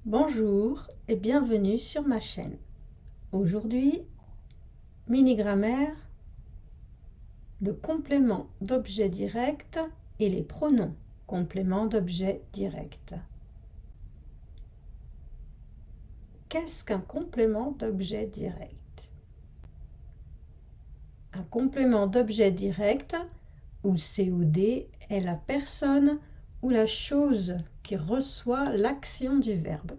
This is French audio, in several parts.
Bonjour et bienvenue sur ma chaîne. Aujourd'hui, mini-grammaire, le complément d'objet direct et les pronoms complément d'objet direct. Qu'est-ce qu'un complément d'objet direct? Un complément d'objet direct, ou COD, est la personne ou la chose qui reçoit l'action du verbe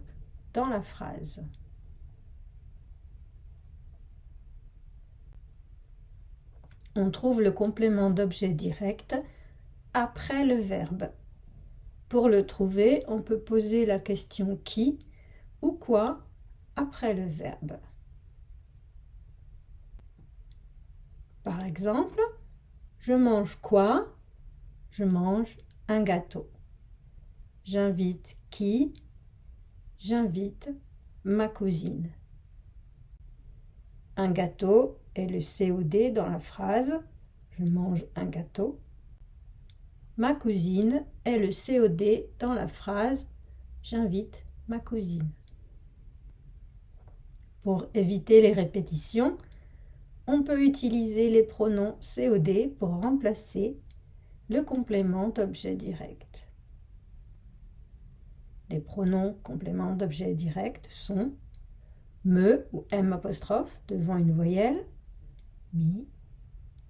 dans la phrase. On trouve le complément d'objet direct après le verbe. Pour le trouver, on peut poser la question qui ou quoi après le verbe. Par exemple, je mange quoi? Je mange un gâteau. J'invite qui? J'invite ma cousine. Un gâteau est le COD dans la phrase « Je mange un gâteau ». Ma cousine est le COD dans la phrase « J'invite ma cousine ». Pour éviter les répétitions, on peut utiliser les pronoms COD pour remplacer le complément d'objet direct. Les pronoms compléments d'objet direct sont me ou m apostrophe devant une voyelle, mi,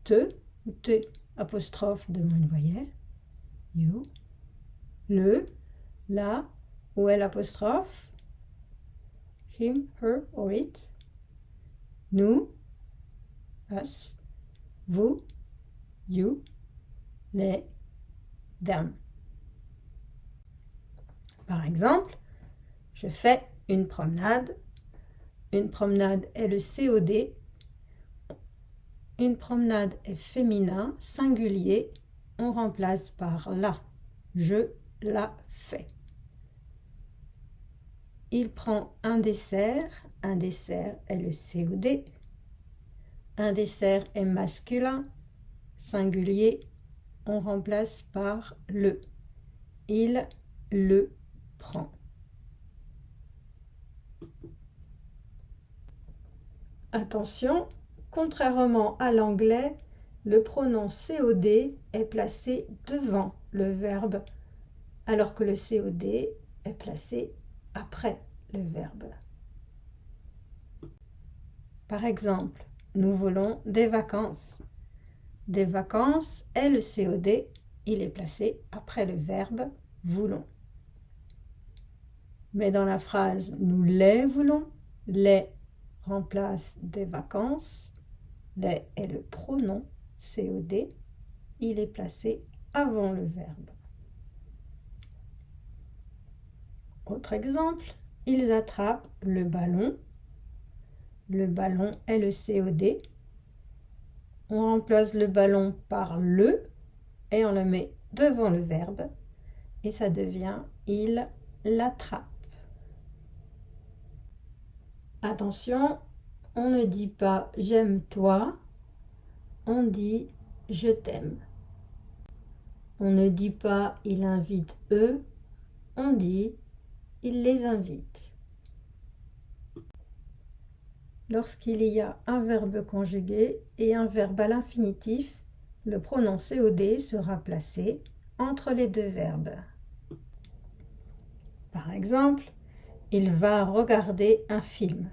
te ou t apostrophe devant une voyelle, you, le, la ou l apostrophe, him, her or it, nous, us, vous, you, les, them. Par exemple, je fais une promenade. Une promenade est le COD. Une promenade est féminin, singulier. On remplace par la. Je la fais. Il prend un dessert. Un dessert est le COD. Un dessert est masculin, singulier. On remplace par le. Il le prend. Attention, contrairement à l'anglais, le pronom COD est placé devant le verbe, alors que le COD est placé après le verbe. Par exemple, nous voulons des vacances. Des vacances est le COD, il est placé après le verbe voulons. Mais dans la phrase nous les voulons, les remplace des vacances. Les est le pronom COD. Il est placé avant le verbe. Autre exemple, ils attrapent le ballon. Le ballon est le COD. On remplace le ballon par le et on le met devant le verbe et ça devient il l'attrape. Attention, on ne dit pas j'aime toi, on dit je t'aime. On ne dit pas il invite eux, on dit il les invite. Lorsqu'il y a un verbe conjugué et un verbe à l'infinitif, le pronom COD sera placé entre les deux verbes. Par exemple, il va regarder un film.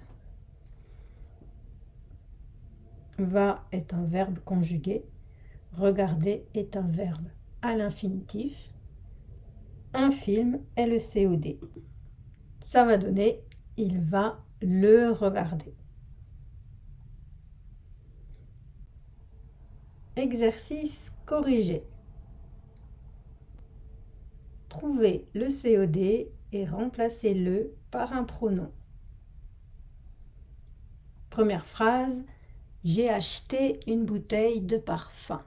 Va est un verbe conjugué. Regarder est un verbe à l'infinitif. Un film est le COD. Ça va donner il va le regarder. Exercice corrigé. Trouvez le COD et remplacez-le par un pronom. Première phrase, j'ai acheté une bouteille de parfum.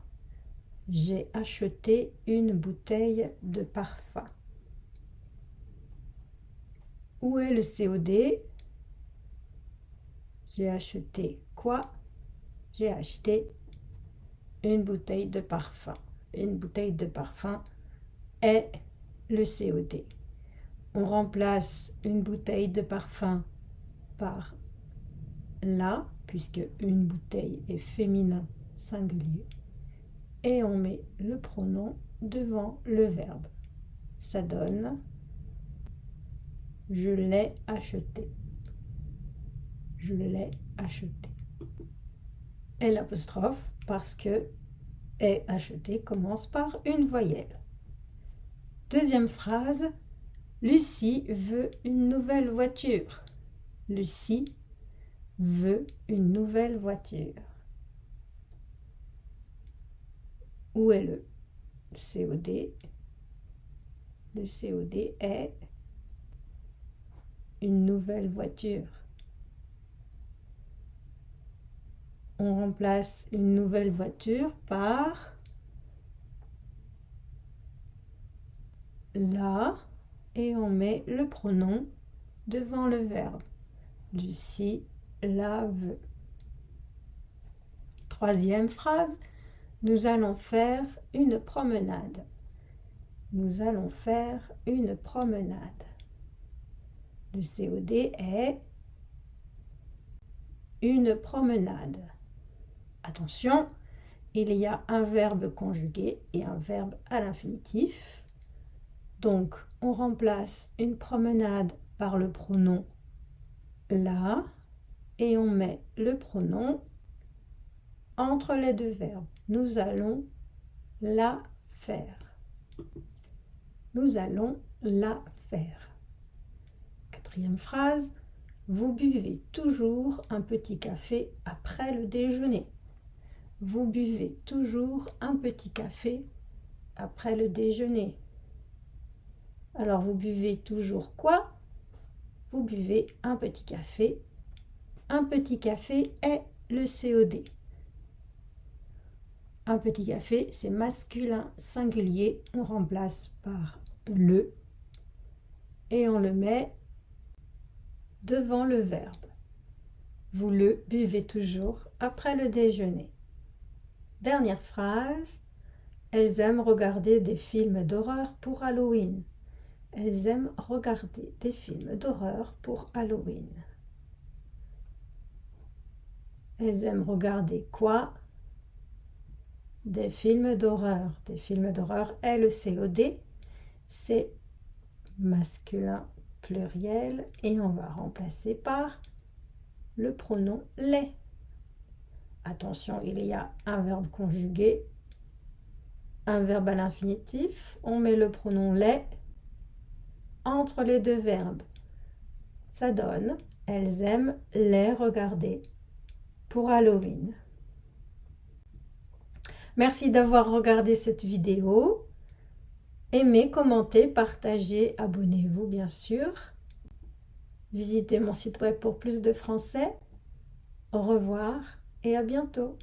J'ai acheté une bouteille de parfum. Où est le COD? J'ai acheté quoi? J'ai acheté une bouteille de parfum. Une bouteille de parfum est le COD. On remplace une bouteille de parfum par la, puisque une bouteille est féminin singulier. Et on met le pronom devant le verbe. Ça donne je l'ai acheté. Je l'ai acheté. Et l'apostrophe, parce que est acheté commence par une voyelle. Deuxième phrase, Lucie veut une nouvelle voiture. Lucie veut une nouvelle voiture. Où est le COD? Le COD est une nouvelle voiture. On remplace une nouvelle voiture par la et on met le pronom devant le verbe. Lucie la veut. Troisième phrase, nous allons faire une promenade. Nous allons faire une promenade. Le COD est une promenade. Attention, il y a un verbe conjugué et un verbe à l'infinitif. Donc, on remplace une promenade par le pronom la et on met le pronom entre les deux verbes. Nous allons la faire. Nous allons la faire. Quatrième phrase, vous buvez toujours un petit café après le déjeuner. Vous buvez toujours un petit café après le déjeuner. Alors, vous buvez toujours quoi? Vous buvez un petit café. Un petit café est le COD. Un petit café, c'est masculin singulier. On remplace par le et on le met devant le verbe. Vous le buvez toujours après le déjeuner. Dernière phrase. Elles aiment regarder des films d'horreur pour Halloween. Elles aiment regarder des films d'horreur pour Halloween. Elles aiment regarder quoi? Des films d'horreur. Des films d'horreur est le COD. C'est masculin pluriel et on va remplacer par le pronom les. Attention, il y a un verbe conjugué, un verbe à l'infinitif. On met le pronom les entre les deux verbes. Ça donne elles aiment les regarder pour Halloween. Merci d'avoir regardé cette vidéo. Aimez, commentez, partagez, abonnez-vous bien sûr. Visitez mon site web pour plus de français. Au revoir et à bientôt.